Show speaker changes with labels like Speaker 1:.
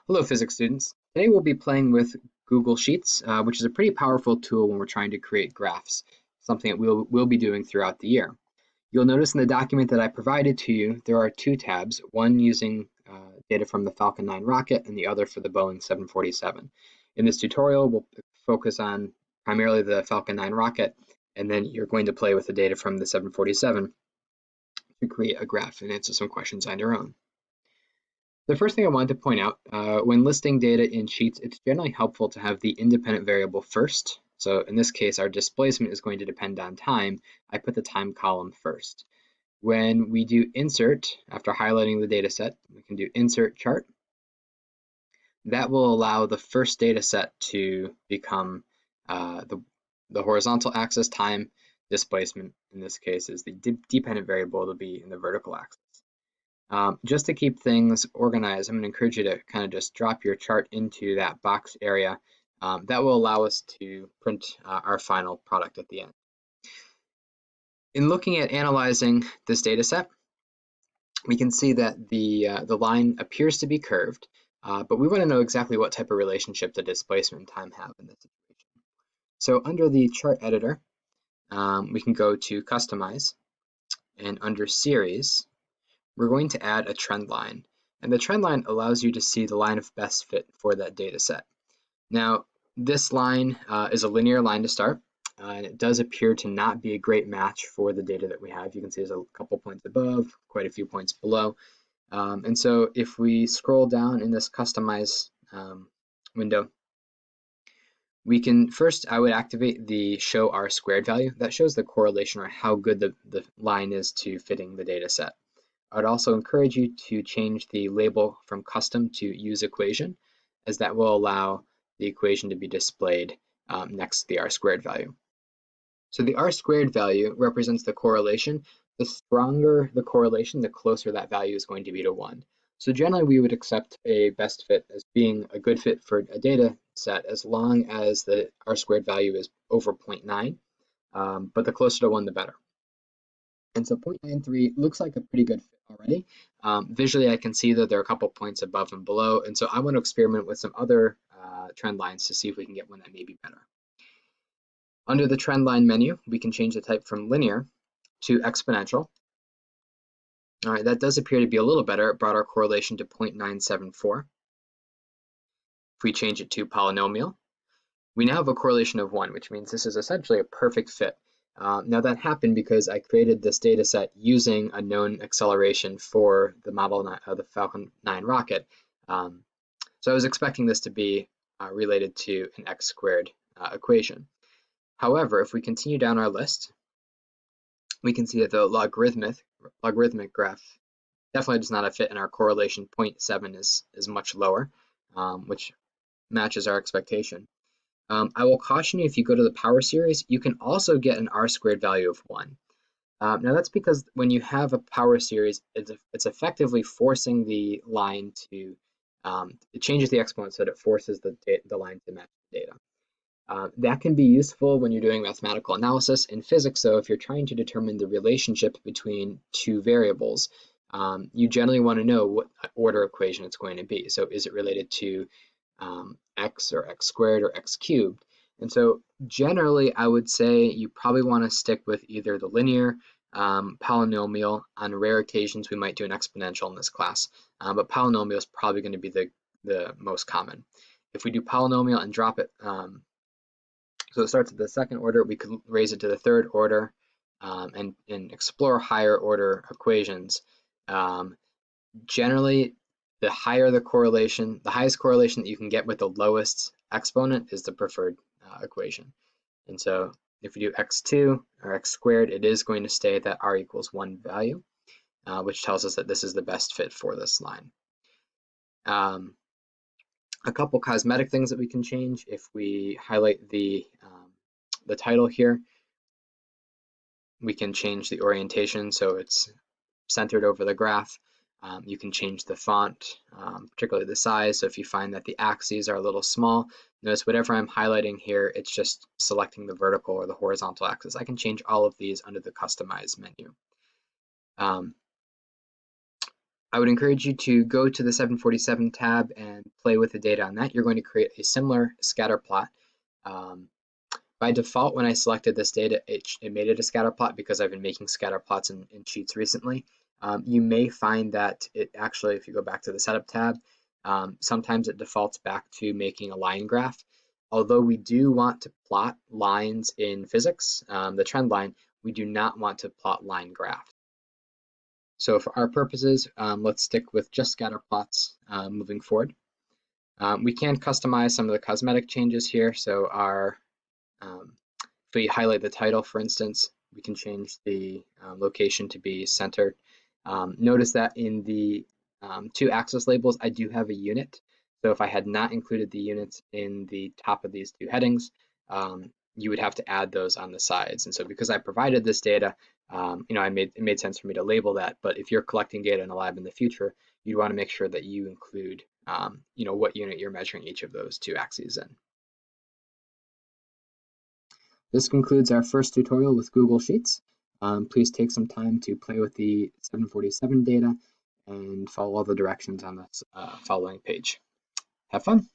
Speaker 1: Hello, physics students. Today we'll be playing with Google Sheets, which is a pretty powerful tool when we're trying to create graphs, something that we'll be doing throughout the year. You'll notice in the document that I provided to you, there are two tabs, one using data from the Falcon 9 rocket and the other for the Boeing 747. In this tutorial, we'll focus on primarily the Falcon 9 rocket, and then you're going to play with the data from the 747 to create a graph and answer some questions on your own. The first thing I wanted to point out, when listing data in Sheets, it's generally helpful to have the independent variable first. So in this case, our displacement is going to depend on time. I put the time column first. When we do insert, after highlighting the data set, we can do insert chart. That will allow the first data set to become the horizontal axis, time, displacement, in this case, is the dependent variable to be in the vertical axis. Just to keep things organized, I'm going to encourage you to kind of just drop your chart into that box area. That will allow us to print our final product at the end. In looking at analyzing this data set, we can see that the line appears to be curved, but we want to know exactly what type of relationship the displacement and time have in this situation. So under the chart editor, we can go to Customize, and under Series, we're going to add a trend line. And the trend line allows you to see the line of best fit for that data set. Now, this line is a linear line to start, and it does appear to not be a great match for the data that we have. You can see there's a couple points above, quite a few points below. And so if we scroll down in this Customize window, we can first, I would activate the show R squared value. That shows the correlation or how good the line is to fitting the data set. I'd also encourage you to change the label from custom to use equation, as that will allow the equation to be displayed next to the R squared value. So the R squared value represents the correlation. The stronger the correlation, the closer that value is going to be to 1. So generally we would accept a best fit as being a good fit for a data set as long as the R squared value is over 0.9, but the closer to 1, the better. And so 0.93 looks like a pretty good fit already. Visually, I can see that there are a couple points above and below, and so I want to experiment with some other trend lines to see if we can get one that may be better. Under the trend line menu, we can change the type from linear to exponential. All right, that does appear to be a little better. It brought our correlation to 0.974. If we change it to polynomial, we now have a correlation of 1, which means this is essentially a perfect fit. Now that happened because I created this data set using a known acceleration for the the Falcon 9 rocket. So I was expecting this to be related to an x squared equation. However, if we continue down our list, we can see that the logarithmic graph definitely does not fit in our correlation. 0.7 is much lower, which matches our expectation. I will caution you, if you go to the power series, you can also get an R squared value of 1. Now that's because when you have a power series, it's effectively forcing the line to, it changes the exponent so that it forces the line to match the data. That can be useful when you're doing mathematical analysis. In physics, though, if you're trying to determine the relationship between two variables, you generally want to know what order equation it's going to be. So is it related to x or x squared or x cubed? And so generally I would say you probably want to stick with either the linear, polynomial. On rare occasions we might do an exponential in this class, but polynomial is probably going to be the most common. If we do polynomial and drop it, so it starts at the second order, we could raise it to the third order and explore higher order equations. Generally, the higher the correlation, the highest correlation that you can get with the lowest exponent is the preferred equation. And so if we do x2 or x squared, it is going to stay at that r equals 1 value, which tells us that this is the best fit for this line. A couple cosmetic things that we can change. If we highlight the title here, we can change the orientation so it's centered over the graph. You can change the font, particularly the size. So if you find that the axes are a little small, notice whatever I'm highlighting here, it's just selecting the vertical or the horizontal axis. I can change all of these under the Customize menu. I would encourage you to go to the 747 tab and play with the data on that, you're going to create a similar scatter plot. By default, when I selected this data, it made it a scatter plot because I've been making scatter plots in Sheets recently. You may find that it actually, if you go back to the Setup tab, sometimes it defaults back to making a line graph. Although we do want to plot lines in physics, the trend line, we do not want to plot line graphs. So for our purposes, let's stick with just scatter plots moving forward. We can customize some of the cosmetic changes here. So if we highlight the title, for instance, we can change the location to be centered. Notice that in the 2-axis labels, I do have a unit. So if I had not included the units in the top of these 2 headings, you would have to add those on the sides. And so because I provided this data, it made sense for me to label that. But if you're collecting data in a lab in the future, you'd want to make sure that you include what unit you're measuring each of those 2 axes in. This concludes our first tutorial with Google Sheets. Please take some time to play with the 747 data and follow all the directions on this following page. Have fun.